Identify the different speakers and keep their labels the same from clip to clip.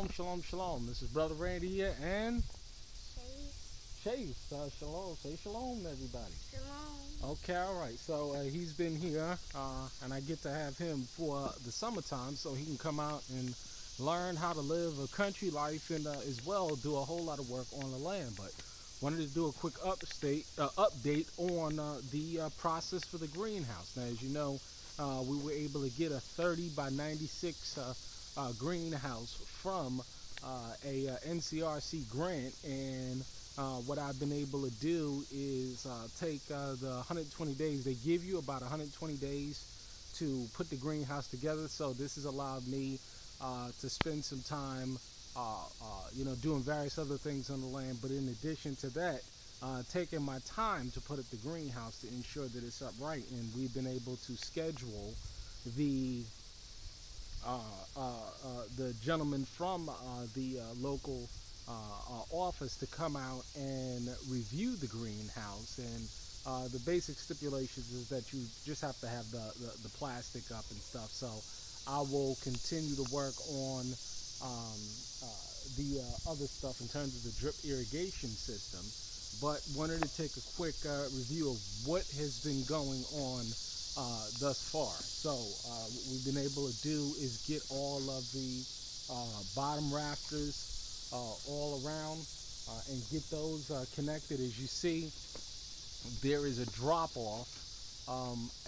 Speaker 1: Shalom, shalom, shalom. This is Brother Randy here and
Speaker 2: Chase.
Speaker 1: Chase. Shalom. Say shalom, everybody.
Speaker 2: Shalom.
Speaker 1: Okay, all right. So he's been here, and I get to have him for the summertime so he can come out and learn how to live a country life and as well do a whole lot of work on the land. But wanted to do a quick update on the process for the greenhouse. Now, as you know, we were able to get a 30 by 96 greenhouse from a NCRC grant, and what I've been able to do is take the 120 days. They give you about 120 days to put the greenhouse together. So this has allowed me to spend some time, doing various other things on the land. But in addition to that, taking my time to put up the greenhouse to ensure that it's upright. And we've been able to schedule the the gentleman from the local office to come out and review the greenhouse. And the basic stipulations is that you just have to have the plastic up and stuff. So I will continue to work on um, the other stuff in terms of the drip irrigation system. But wanted to take a quick review of what has been going on thus far. So what we've been able to do is get all of the bottom rafters all around and get those connected. As you see, there is a drop off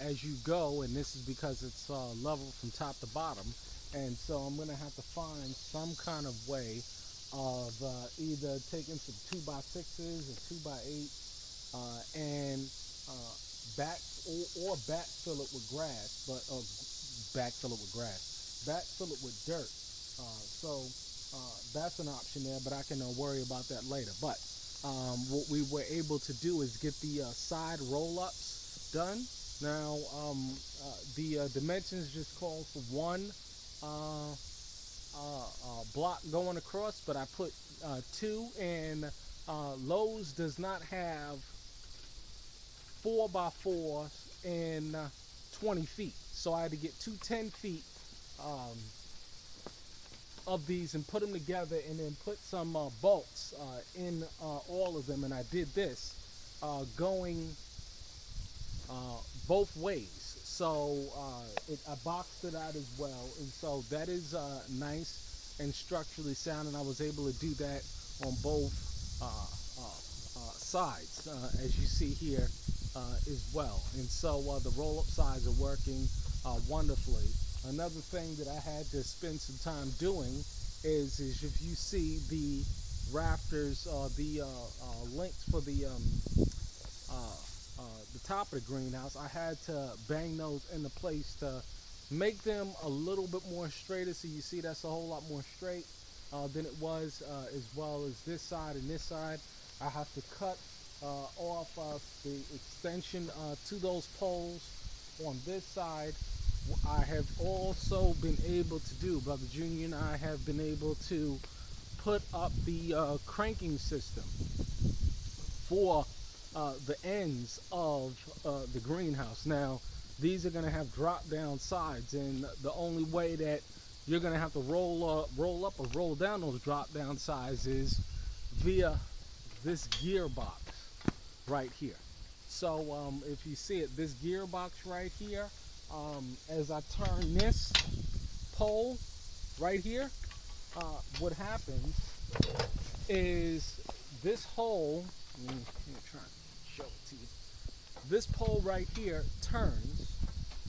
Speaker 1: as you go, and this is because it's level from top to bottom. And so I'm going to have to find some kind of way of either taking some 2x6s or 2x8s and back or backfill it with grass, but backfill it with grass, backfill it with dirt. That's an option there, but I can worry about that later. But what we were able to do is get the side roll-ups done. Now the dimensions just call for one block going across, but I put two, and Lowe's does not have 4x4s and 20 feet. So I had to get two 10 feet um, of these and put them together, and then put some bolts in all of them. And I did this going both ways. So I boxed it out as well, and so that is nice and structurally sound. And I was able to do that on both sides, as you see here as well. And so the roll-up sides are working wonderfully. Another thing that I had to spend some time doing is if you see the rafters, the links for the top of the greenhouse, I had to bang those into place to make them a little bit more straighter. So you see that's a whole lot more straight than it was, as well as this side and this side. I have to cut off the extension to those poles on this side. I have also been able to do, Brother Junior and I have been able to put up the cranking system for the ends of the greenhouse. Now, these are going to have drop down sides, and the only way that you're going to have to roll up or roll down those drop down sides is via this gearbox right here. So if you see it, this gearbox right here, as I turn this pole right here, what happens is this hole, let me try to show it to you. This pole right here turns,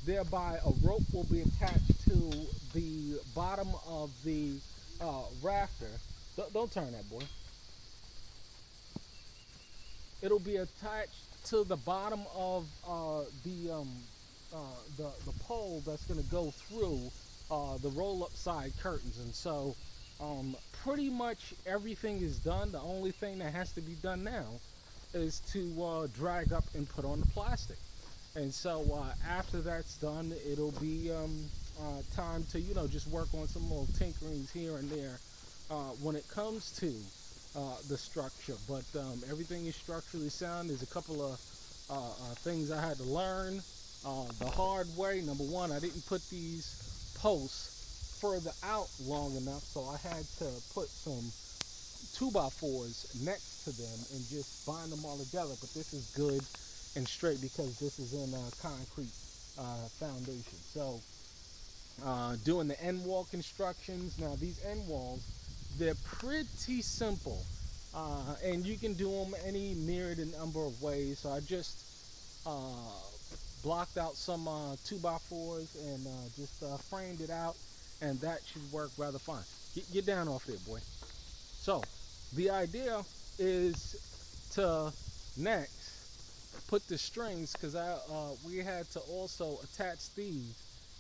Speaker 1: thereby a rope will be attached to the bottom of the rafter. Don't turn that, boy. It'll be attached to the bottom of the pole that's going to go through the roll-up side curtains. And so pretty much everything is done. The only thing that has to be done now is to drag up and put on the plastic. And so after that's done, it'll be time to just work on some little tinkerings here and there when it comes to the structure. But everything is structurally sound. There's a couple of things I had to learn the hard way. Number one, I didn't put these posts further out long enough, so I had to put some 2x4s next to them and just bind them all together. But this is good and straight because this is in concrete foundation. So doing the end wall constructions. Now these end walls, they're pretty simple, and you can do them any myriad number of ways. So I just blocked out some 2x4s and just framed it out, and that should work rather fine. Get down off there, boy. So the idea is to next put the strings, because we had to also attach these,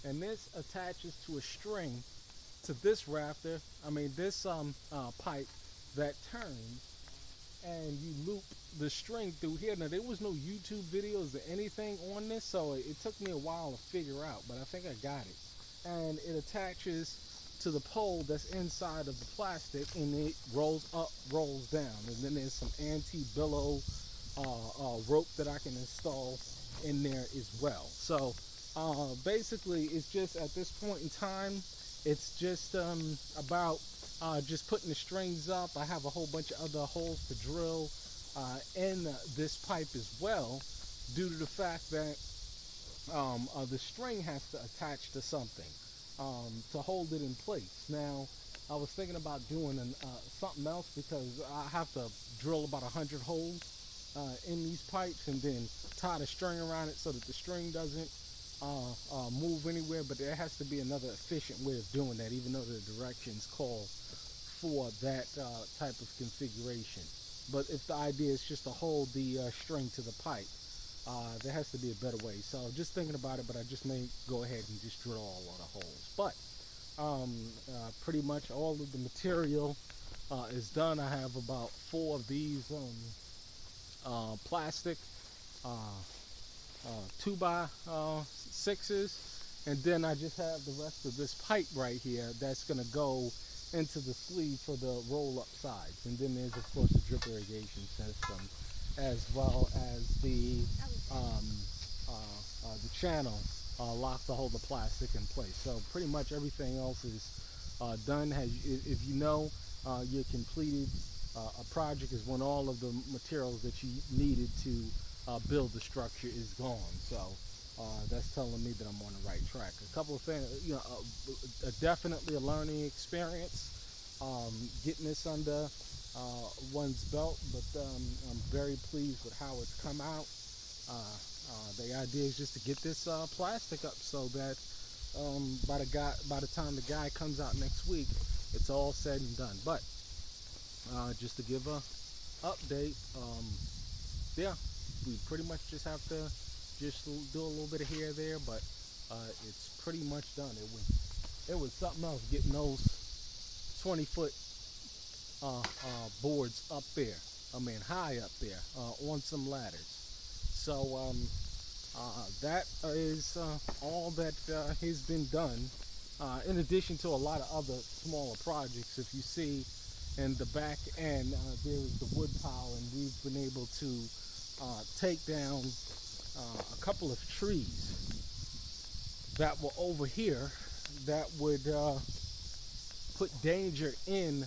Speaker 1: and this attaches to a string to this rafter. I mean this pipe that turns, and you loop the string through here. Now there was no YouTube videos or anything on this, so it took me a while to figure out, but I think I got it. And it attaches to the pole that's inside of the plastic, and it rolls up, rolls down, and then there's some anti-billow rope that I can install in there as well. So basically it's just, at this point in time, it's just about just putting the strings up. I have a whole bunch of other holes to drill in this pipe as well, due to the fact that the string has to attach to something to hold it in place. Now I was thinking about doing something else, because I have to drill about 100 holes in these pipes and then tie the string around it so that the string doesn't move anywhere. But there has to be another efficient way of doing that, even though the directions call for that type of configuration. But if the idea is just to hold the string to the pipe, there has to be a better way. So just thinking about it, but I just may go ahead and just drill all of the holes. But pretty much all of the material is done. I have about 4 of these plastic 2x6s, and then I just have the rest of this pipe right here that's going to go into the sleeve for the roll-up sides. And then there's of course a drip irrigation system, as well as the channel lock to hold the plastic in place. So pretty much everything else is done. If you know you completed a project, is when all of the materials that you needed to build the structure is gone. So that's telling me that I'm on the right track. A couple of things, definitely a learning experience getting this under one's belt, but I'm very pleased with how it's come out. The idea is just to get this plastic up so that by the time the guy comes out next week, it's all said and done. But just to give a update, yeah, we pretty much just have to just do a little bit of here there, but it's pretty much done. It was something else getting those 20-foot boards up there. I mean high up there on some ladders. So that is all that has been done, in addition to a lot of other smaller projects. If you see in the back end, there is the wood pile, and we've been able to take down a couple of trees that were over here that would put danger in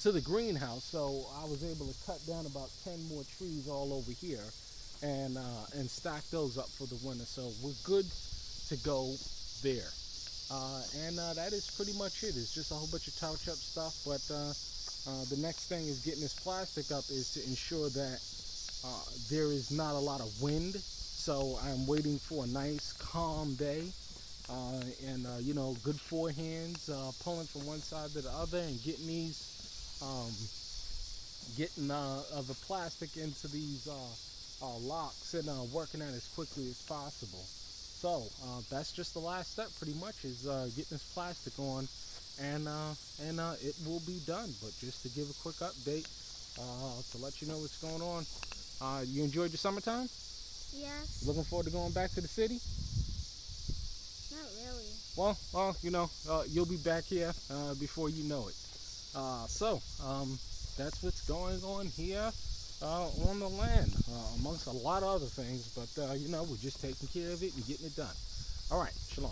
Speaker 1: to the greenhouse. So I was able to cut down about 10 more trees all over here and stack those up for the winter. So we're good to go there. And that is pretty much it. It's just a whole bunch of touch up stuff, but the next thing is getting this plastic up, is to ensure that there is not a lot of wind. So I'm waiting for a nice calm day, and good forehands, pulling from one side to the other and getting these the plastic into these locks and working that as quickly as possible. So that's just the last step pretty much, is getting this plastic on, and it will be done. But just to give a quick update to let you know what's going on. You enjoyed your summertime?
Speaker 2: Yes.
Speaker 1: Looking forward to going back to the city?
Speaker 2: Not really.
Speaker 1: Well, you'll be back here before you know it. So that's what's going on here on the land, amongst a lot of other things. But we're just taking care of it and getting it done. All right, shalom.